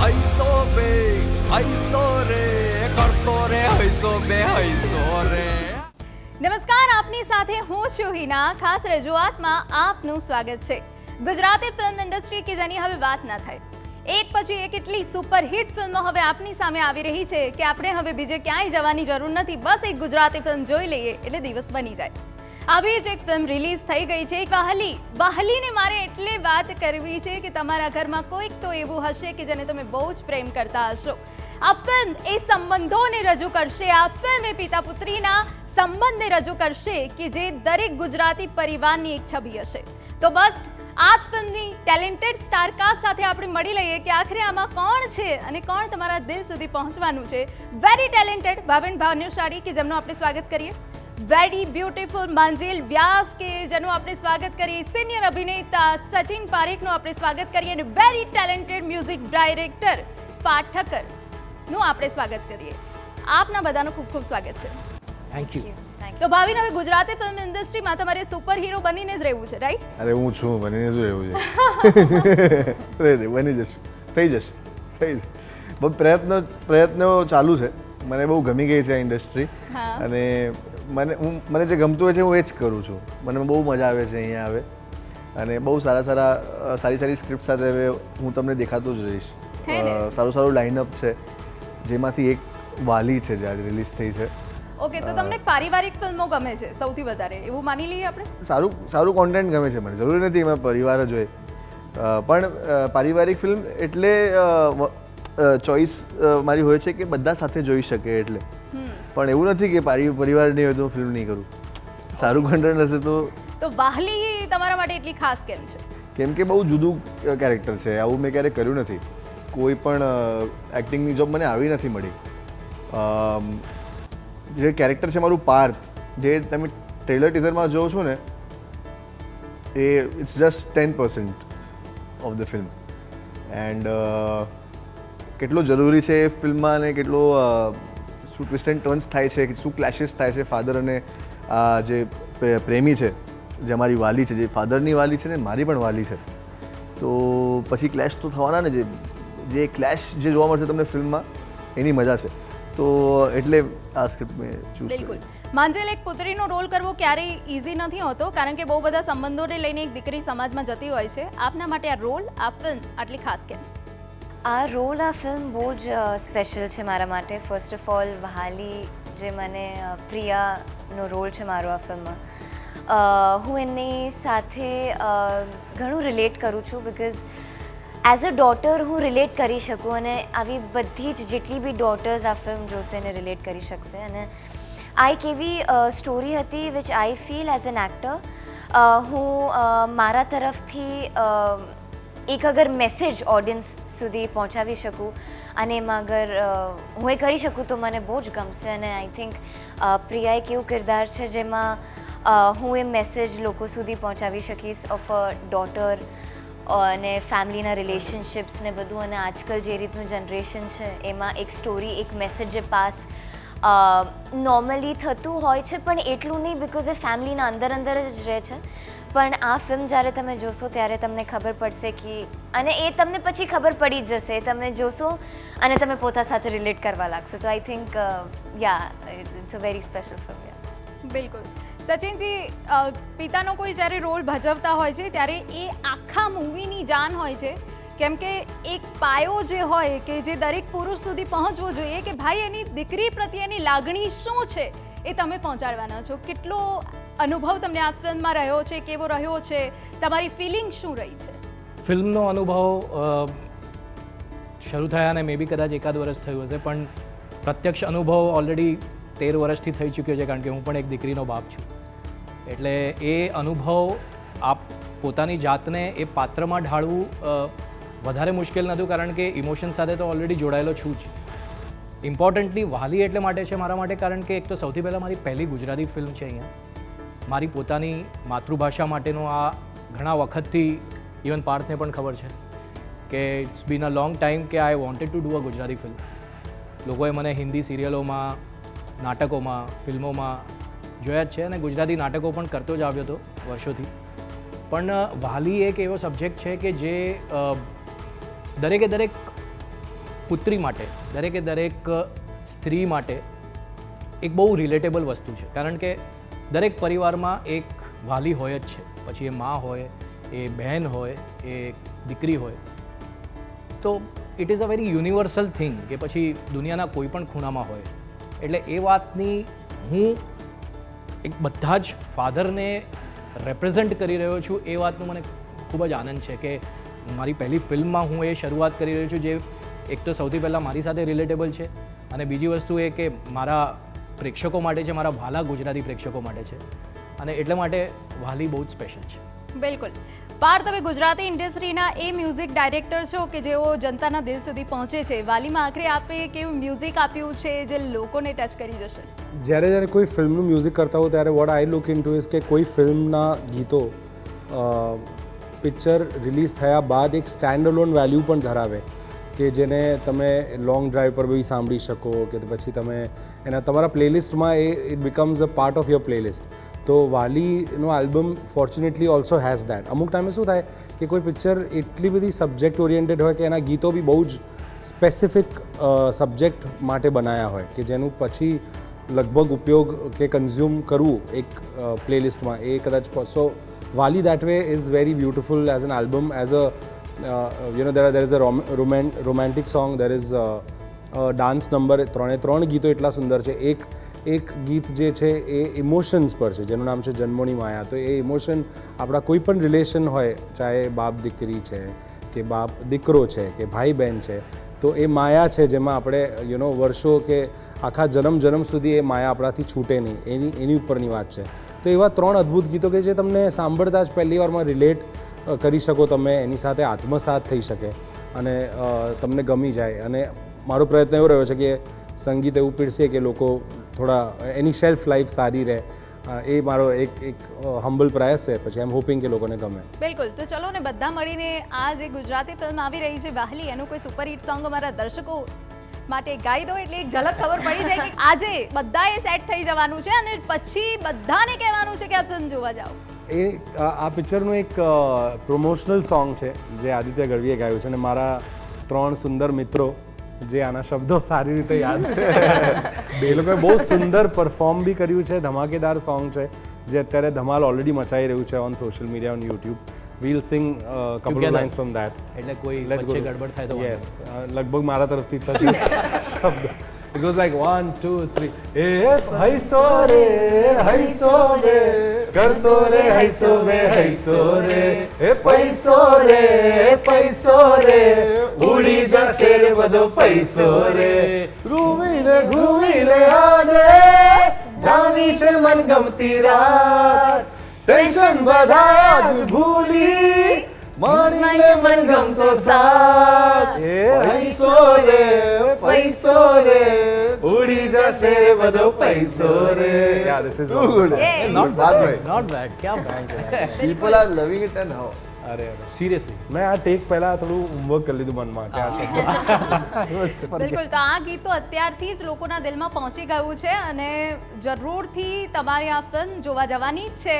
હૈસો બે હૈસો રે કરતો રે હૈસો બે હૈસો રે. નમસ્કાર, આપની સાથે હું છું હિના. ખાસ રજૂઆતમાં આપનું સ્વાગત છે. ગુજરાતી ફિલ્મ ઇન્ડસ્ટ્રી કે જેની હવે વાત ના થાય, એક પછી એક એટલી સુપરહિટ ફિલ્મો હવે આપની સામે આવી રહી છે કે આપણે હવે બીજે ક્યાંય જવાની જરૂર નથી. બસ એક ગુજરાતી ફિલ્મ જોઈ લઈએ એટલે દિવસ બની જાય. આવી જ એક ફિલ્મ રિલીઝ થઈ ગઈ છે, વાહલી. વાહલીને મારે એટલે વાત કરવી છે કે તમારા ઘરમાં કોઈક તો એવું હશે કે જેને તમે બહુ જ પ્રેમ કરતા હશો. આ ફિલ્મ એ સંબંધોને રજૂ કરશે. આ ફિલ્મ એ પિતા પુત્રીના સંબંધને રજૂ કરશે કે જે દરેક ગુજરાતી પરિવારની એક છબી હશે. તો બસ આ જ ફિલ્મની ટેલેન્ટેડ સ્ટારકાસ્ટ સાથે આપણે મળી લઈએ કે આખરે આમાં કોણ છે અને કોણ તમારા દિલ સુધી પહોંચવાનું છે. વેરી ટેલેન્ટેડ ભાવિન ભાનુશાળી કે જેમનું આપણે સ્વાગત કરીએ. વેરી બ્યુટીફુલ માંજેલ વ્યાસ કે જેનું આપણે સ્વાગત કરીએ. સિનિયર અભિનેતા સચિન પારેખનું આપણે સ્વાગત કરીએ અને વેરી ટેલેન્ટેડ મ્યુઝિક ડાયરેક્ટર પાઠકરનું આપણે સ્વાગત કરીએ. આપના બધાનું ખૂબ ખૂબ સ્વાગત છે. Thank you. તો ભાવિન, હવે ગુજરાતી ફિલ્મ ઇન્ડસ્ટ્રીમાં તમારે સુપર હીરો બનીને જ રહેવું છે, રાઈટ? અરે હું છું, બનીને જ રહેવું છે. બની જશે, થઈ જશે. બહુ પ્રયત્નો ચાલુ છે. મને બહુ ગમી ગઈ છે આ ઇન્ડસ્ટ્રી અને મને જે ગમતું હોય છે હું એ જ કરું છું. મને બહુ મજા આવે છે અહીંયા આવે અને બહુ સારી સ્ક્રિપ્ટ સાથે હવે હું તમને દેખાતો જ રહીશ. સારું લાઇનઅપ છે જેમાંથી એક વાલી છે જે આજે રિલીઝ થઈ છે. ઓકે, તો તમને પારિવારિક ફિલ્મો ગમે છે સૌથી વધારે, એવું માની લઈએ આપણે? સારું કોન્ટેન્ટ ગમે છે મને. જરૂરી નથી એમાં પરિવાર જ હોય, પણ પારિવારિક ફિલ્મ એટલે ચોઈસ મારી હોય છે કે બધા સાથે જોઈ શકે એટલે. પણ એવું નથી કે પરિવાર નહીં હોય તો હું ફિલ્મ નહીં કરું. સારું કોન્ટેન્ટ હશે તો વાહલી તમારા માટે એટલી ખાસ કેમ છે? કેમ કે બહુ જુદું કેરેક્ટર છે. આવું મેં ક્યારેય કર્યું નથી. કોઈ પણ એક્ટિંગની જોબ મને આવી નથી મળી. જે કેરેક્ટર છે મારું પાર્થ, જે તમે ટ્રેલર ટીઝરમાં જોવો છો ને, એ it's just 10% of the film. And કેટલો જરૂરી છે એ ફિલ્મમાં અને કેટલો શું ટ્વિસ્ટ એન્ડ ટર્ન્સ થાય છે, શું ક્લેશિસ થાય છે ફાધર અને જે પ્રેમી છે, જે અમારી વાલી છે, જે ફાધરની વાલી છે ને મારી પણ વાલી છે. તો પછી ક્લેશ તો થવાના ને. જે ક્લેશ જે જોવા મળશે તમને ફિલ્મમાં એની મજા છે. તો એટલે આ સ્ક્રિપ્ટ મેં ચૂઝ કરી. બિલકુલ. માંજેલ, એક પુત્રીનો રોલ કરવો ક્યારેય ઇઝી નથી હોતો, કારણ કે બહુ બધા સંબંધોને લઈને એક દીકરી સમાજમાં જતી હોય છે. આપના માટે આ રોલ, આ ફિલ્મ આટલી ખાસ કેમ? આ રોલ, આ ફિલ્મ બહુ જ સ્પેશિયલ છે મારા માટે. ફર્સ્ટ ઓફ ઓલ વહાલી જે મને પ્રિયાનો રોલ છે મારો આ ફિલ્મમાં, હું એની સાથે ઘણું રિલેટ કરું છું. બિકોઝ એઝ અ ડોટર હું રિલેટ કરી શકું અને આવી બધી જ જેટલી બી ડોટર્સ આ ફિલ્મ જોશે એને રિલેટ કરી શકશે. અને આ એક એવી સ્ટોરી હતી which I feel as an actor હું મારા તરફથી એક અગર મેસેજ ઓડિયન્સ સુધી પહોંચાડી શકું અને એમાં અગર હું એ કરી શકું તો મને બહુ જ ગમશે. અને આઈ થિંક પ્રિયા એક એવું કિરદાર છે જેમાં હું એ મેસેજ લોકો સુધી પહોંચાડી શકીશ ઓફ અ ડોટર અને ફેમિલીના રિલેશનશિપ્સ ને બધું. અને આજકાલ જે રીતનું જનરેશન છે એમાં એક સ્ટોરી, એક મેસેજ જે પાસ નોર્મલી થતું હોય છે પણ એટલું નહીં, બિકોઝ એ ફેમિલીના અંદર જ રહે છે. પણ આ ફિલ્મ જ્યારે તમે જોશો ત્યારે તમને ખબર પડશે કે, અને એ તમને પછી ખબર પડી જ જશે, તમે જોશો અને તમે પોતા સાથે રિલેટ કરવા લાગશો. તો I think it's a very special film. બિલકુલ. સચિનજી, પિતાનો કોઈ જ્યારે રોલ ભજવતા હોય છે ત્યારે એ આખા મૂવીની જાન હોય છે. કેમ કે એક પાયો જે હોય કે જે દરેક પુરુષ સુધી પહોંચવો જોઈએ કે ભાઈ એની દીકરી પ્રત્યેની લાગણી શું છે એ તમે પહોંચાડવાના છો. કેટલો અનુભવ તમને આ ફિલ્મમાં રહ્યો છે, કેવો રહ્યો છે, તમારી ફિલિંગ શું રહી છે? ફિલ્મનો અનુભવ શરૂ થયા અને મે બી કદાચ એકાદ વર્ષ થયું હશે, પણ પ્રત્યક્ષ અનુભવ ઓલરેડી 13 વર્ષથી થઈ ચૂક્યો છે, કારણ કે હું પણ એક દીકરીનો બાપ છું. એટલે એ અનુભવ આપ પોતાની જાતને એ પાત્રમાં ઢાળવું વધારે મુશ્કેલ નહોતું, કારણ કે ઇમોશન સાથે તો ઓલરેડી જોડાયેલો છું જ. ઇમ્પોર્ટન્ટલી વહાલી એટલે માટે છે મારા માટે, કારણ કે એક તો સૌથી પહેલાં મારી પહેલી ગુજરાતી ફિલ્મ છે અહીંયા. મારી પોતાની માતૃભાષા માટેનો આ ઘણા વખતથી ઇવન પાર્થને પણ ખબર છે કે it's been a long time કે I wanted to do a Gujarati film. લોકોએ મને હિન્દી સિરિયલોમાં, નાટકોમાં, ફિલ્મોમાં જોયા જ છે અને ગુજરાતી નાટકો પણ કરતો જ આવ્યો હતો વર્ષોથી. પણ વાલી એક એવો સબ્જેક્ટ છે કે જે દરેકે દરેક પુત્રી માટે, દરેક સ્ત્રી માટે એક બહુ રિલેટેબલ વસ્તુ છે. કારણ કે દરેક પરિવારમાં એક વાલી હોય જ છે, પછી એ મા હોય, એ બહેન હોય, એ દીકરી હોય. તો it is a very universal thing કે પછી દુનિયાના કોઈ પણ ખૂણામાં હોય. એટલે એ વાતની હું એક બધા જ ફાધરને રેપ્રેઝન્ટ કરી રહ્યો છું, એ વાતનો મને ખૂબ જ આનંદ છે કે મારી પહેલી ફિલ્મમાં હું એ શરૂઆત કરી રહ્યો છું, જે એક તો સૌથી પહેલાં મારી સાથે રિલેટેબલ છે, અને બીજી વસ્તુ એ કે મારા પ્રેક્ષકો માટે છે, મારા ભાલા ગુજરાતી પ્રેક્ષકો માટે છે, અને એટલે માટે વાલી બહુ જ સ્પેશિયલ છે. બિલકુલ. પાર્થ, તમે ગુજરાતી ઇન્ડસ્ટ્રીના એ મ્યુઝિક ડાયરેક્ટર છો કે જેઓ જનતાના દિલ સુધી પહોંચે છે. વાલીમાં આખરે આપે કેવું મ્યુઝિક આપ્યું છે જે લોકોને ટચ કરી જશે? જ્યારે કોઈ ફિલ્મનું મ્યુઝિક કરતા હો ત્યારે what I look into is કે કોઈ ફિલ્મના ગીતો પિક્ચર રિલીઝ થયા બાદ એક સ્ટેન્ડ અલોન વેલ્યુ પણ ધરાવે, કે જેને તમે લોંગ ડ્રાઈવ પર બી સાંભળી શકો, કે પછી તમે એના તમારા પ્લેલિસ્ટમાં it becomes a part of your playlist. તો વાલીનો album fortunately also has that. અમુક ટાઈમે શું થાય કે કોઈ પિક્ચર એટલી બધી સબ્જેક્ટ ઓરિએન્ટેડ હોય કે એના ગીતો બી બહુ જ સ્પેસિફિક સબ્જેક્ટ માટે બનાવ્યા હોય, કે જેનું પછી લગભગ ઉપયોગ કે કન્ઝ્યુમ કરવું એક પ્લેલિસ્ટમાં એ કદાચ. સો વાલી that way is very beautiful as an album, as a there is a romantic song, there is a dance number. ત્રણ ગીતો એટલા સુંદર છે. એક ગીત જે છે એ ઇમોશન્સ પર છે, જેનું નામ છે જન્મોની માયા. તો એ ઇમોશન આપણા કોઈ પણ રિલેશન હોય, ચાહે બાપ દીકરી છે કે બાપ દીકરો છે કે ભાઈ બહેન છે, તો એ માયા છે જેમાં આપણે વર્ષો કે આખા જન્મ સુધી એ માયા આપણાથી છૂટે નહીં, એની ઉપરની વાત છે. તો એવા 3 અદ્ભુત ગીતો કે જે તમને સાંભળતા જ પહેલી વારમાં રિલેટ કરી શકો, તમે એની સાથે આત્મસાત થઈ શકે અને તમને ગમી જાય. અને મારો પ્રયત્ન એવો રહ્યો છે કે સંગીત એવું પીરસે કે લોકો થોડા એની શેલ્ફ લાઈફ સારી રહે. એ મારો એક હમ્બલ પ્રયાસ છે. પછી આઈ એમ હોપિંગ કે લોકોને ગમે. બિલકુલ. તો ચલો ને બધા મળીને આ જે ગુજરાતી ફિલ્મ આવી રહી છે વાહલી, એનું કોઈ સુપરહિટ સોંગ અમારા દર્શકો માટે ગાઈ દો, એટલે એક ઝલક ખબર પડી જાય કે આજે બધાએ સેટ થઈ જવાનું છે અને પછી બધાને કહેવાનું છે કે આ ફિલ્મ જોવા જાઓ. આ પિક્ચરનું એક પ્રમોશનલ સોંગ છે જે આદિત્ય ગઢવીએ ગાયું છે, અને મારા 3 સુંદર મિત્રો જે આના શબ્દો સારી રીતે યાદ છે, એ લોકોએ બહુ સુંદર પરફોર્મ બી કર્યું છે. ધમાકેદાર સોંગ છે જે અત્યારે ધમાલ ઓલરેડી મચાઈ રહ્યું છે on social media, on YouTube. We'll sing couple of lines from that. એટલે કોઈ વચ્ચે ગડબડ થાય તો યસ, લગભગ મારા તરફથી થશે શબ્દ. It goes like 1 2 3. હૈસો રે કરતો રે હૈસો રે પૈસો રે ઉડી જશે રે બધો પૈસો રે. ઘૂમીને આજે જાની છે મન ગમતી રાત, ટેન્શન બધા જ ભૂલી માણીને મન ગમતો સાથ. હૈસો રે ઉડી જશે રે બધો પૈસો રે. Yeah, this is good. Not Bad boy. Bad. ક્યાં બેડ છે? People are loving it and how. અરે સિરિયસલી મેં આ ટેક પહેલા થોડું હોમવર્ક કરી લીધું મનમાં કે આ શબ્દ. બિલકુલ. તો આ ગીત તો અત્યારથી જ લોકોના દિલમાં પહોંચી ગયું છે અને જરૂરથી તમારી આ ફિલ્મ જોવા જવાની જ છે.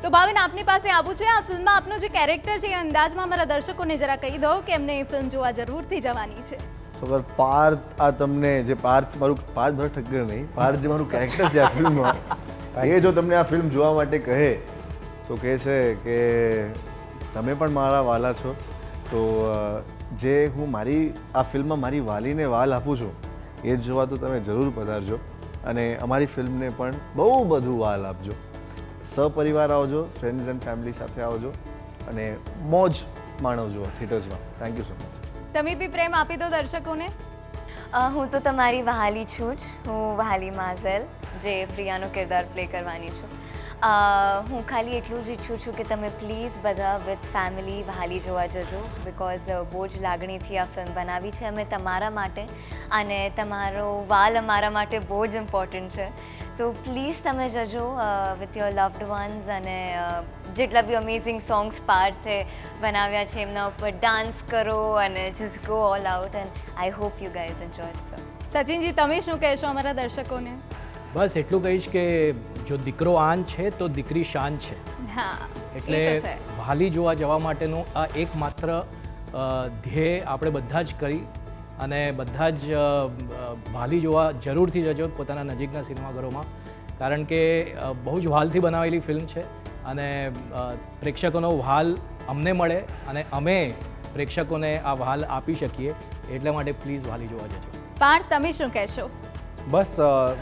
તો ભાવિન, આપની પાસે આવું છે, આ ફિલ્મમાં આપનો જે કેરેક્ટર છે એ અંદાજમાં અમારા દર્શકોને જરા કહી દો કે એમને એ ફિલ્મ જોવા જરૂરથી જવાની છે. ખબર પાર્થ, આ તમને જે પાર્થ ભરત ઠક્કર નહીં, પાર્થ જે મારું કેરેક્ટર છે આ ફિલ્મમાં, એ જો તમને આ ફિલ્મ જોવા માટે કહે તો કહે છે કે તમે પણ મારા વાલા છો, તો જે હું આ ફિલ્મમાં મારી વાલીને વાલ આપું છું એ જ જોવા તો તમે જરૂર પધારજો અને અમારી ફિલ્મને પણ બહુ બધું વાલ આપજો. સપરિવાર આવજો, ફ્રેન્ડ્સ એન્ડ ફેમિલી સાથે આવજો અને મોજ માણવજો થિયેટર્સમાં. Thank you so much. તમે બી પ્રેમ આપી દો દર્શકોને. હું તો તમારી વહાલી છું જ. હું વહાલી માઝેલ, જે પ્રિયાનો કિરદાર પ્લે કરવાની છું. હું ખાલી એટલું જ ઈચ્છું છું કે તમે પ્લીઝ બધા વિથ ફેમિલી વહાલી જોવા જજો, બિકોઝ બહુ જ લાગણીથી આ ફિલ્મ બનાવી છે અમે તમારા માટે, અને તમારો વાલ અમારા માટે બહુ જ ઇમ્પોર્ટન્ટ છે. તો પ્લીઝ તમે જજો વિથ યોર લવ્ડ વન્સ, અને જેટલા બી અમેઝિંગ સોંગ્સ પાર્થે બનાવ્યા છે એમના ઉપર ડાન્સ કરો અને just go all out, and I hope you guys enjoy the film. સચિનજી, તમે શું કહેશો અમારા દર્શકોને? બસ એટલું કહીશ કે જો દીકરો આન છે તો દીકરી શાન છે. હા, એટલે વાલી જોવા જવા માટેનું આ એકમાત્ર ધ્યેય આપણે બધા જ કરી અને બધા જ વાલી જોવા જરૂરથી જજો પોતાના નજીકના સિનેમાઘરોમાં, કારણ કે બહુ જ વ્હાલથી બનાવેલી ફિલ્મ છે અને પ્રેક્ષકોનો વ્હાલ અમને મળે અને અમે પ્રેક્ષકોને આ વ્હાલ આપી શકીએ, એટલા માટે પ્લીઝ વાલી જોવા જજો. પાર્થ, તમે શું કહેશો? બસ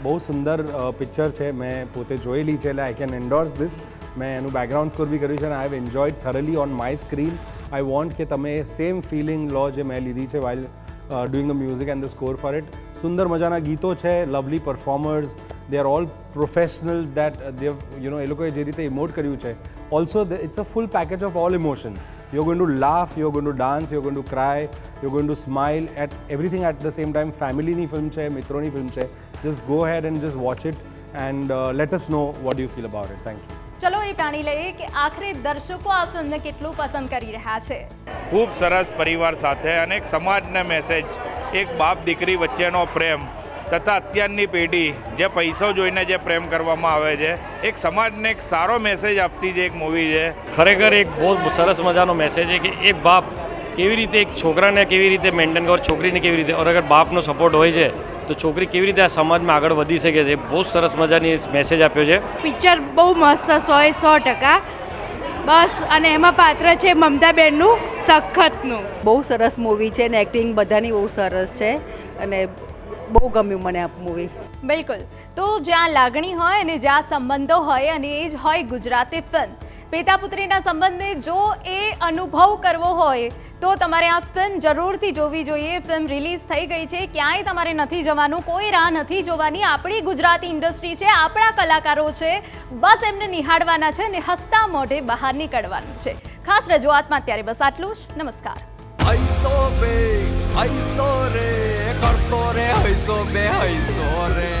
બહુ સુંદર પિક્ચર છે, મેં પોતે જોયેલી છે એટલે આઈ કેન એન્ડોર્સ ધીસ. મેં એનું બેકગ્રાઉન્ડ સ્કોર બી કર્યું છે અને I have enjoyed thoroughly on my screen. I want કે તમે સેમ ફિલિંગ લો જે મેં લીધી છે while doing the music and the score for it. સુંદર મજાના ગીતો છે, lovely performers, they are all professionals that they એ લોકોએ જે રીતે ઇમોટ કર્યું છે. Also it's a full package of all emotions. You're going to laugh, you're going to dance, you're going to cry, you're going to smile at everything at the same time. Family ની film છે, મિત્રોની film છે. Just go ahead and just watch it and let us know what you feel about it. Thank you. ચલો એ જાણી લઈએ કે આખરે દર્શકો આ ફિલ્મને કેટલું પસંદ કરી રહ્યા છે. ખૂબ સરસ પરિવાર સાથે અને એક સમાજને મેસેજ, એક બાપ દીકરી વચ્ચેનો પ્રેમ તથા અત્યારની પેઢી જે પૈસો જોઈને જે પ્રેમ કરવામાં આવે છે, એક સમાજને એક સારો મેસેજ આપતી જે એક મૂવી છે. ખરેખર એક બહુ સરસ મજાનો મેસેજ છે કે એક બાપ કેવી રીતે એક છોકરાને કેવી રીતે મેન્ટેન કરે, છોકરીને કેવી રીતે, और અગર બાપનો સપોર્ટ હોય છે તો છોકરી કેવી રીતે આ સમાજમાં આગળ વધી શકે છે. બહુ સરસ મજાની મેસેજ આપ્યો છે. પિક્ચર બહુ મસ્ત, 100% બસ. અને એમાં પાત્ર છે મમતાબેનનું સખતનું. બહુ સરસ મૂવી છે અને એક્ટિંગ બધાની બહુ સરસ છે અને બહુ ગમ્યું મને આ મૂવી. બિલકુલ. તો જ્યાં લાગણી હોય અને જ્યાં સંબંધો હોય અને એ જ હોય ગુજરાતી ફિલ્મ. પિતા પુત્રીના સંબંધને જો એ અનુભવ કરવો હોય તો તમારે આ ફિલ્મ જરૂરથી જોવી જોઈએ. ફિલ્મ રિલીઝ થઈ ગઈ છે, ક્યાંય તમારે નથી જવાનું, કોઈ રાહ નથી જોવાની. આપણી ગુજરાતી ઇન્ડસ્ટ્રી છે, આપણા કલાકારો છે, બસ એમને નિહાળવાના છે અને હસતા મોઢે બહાર નીકળવાનું છે. ખાસ રજૂઆતમાં અત્યારે બસ આટલું જ. નમસ્કાર. હૈસો બે હૈસો રે કરતો રે હૈસો બે હૈસો રે.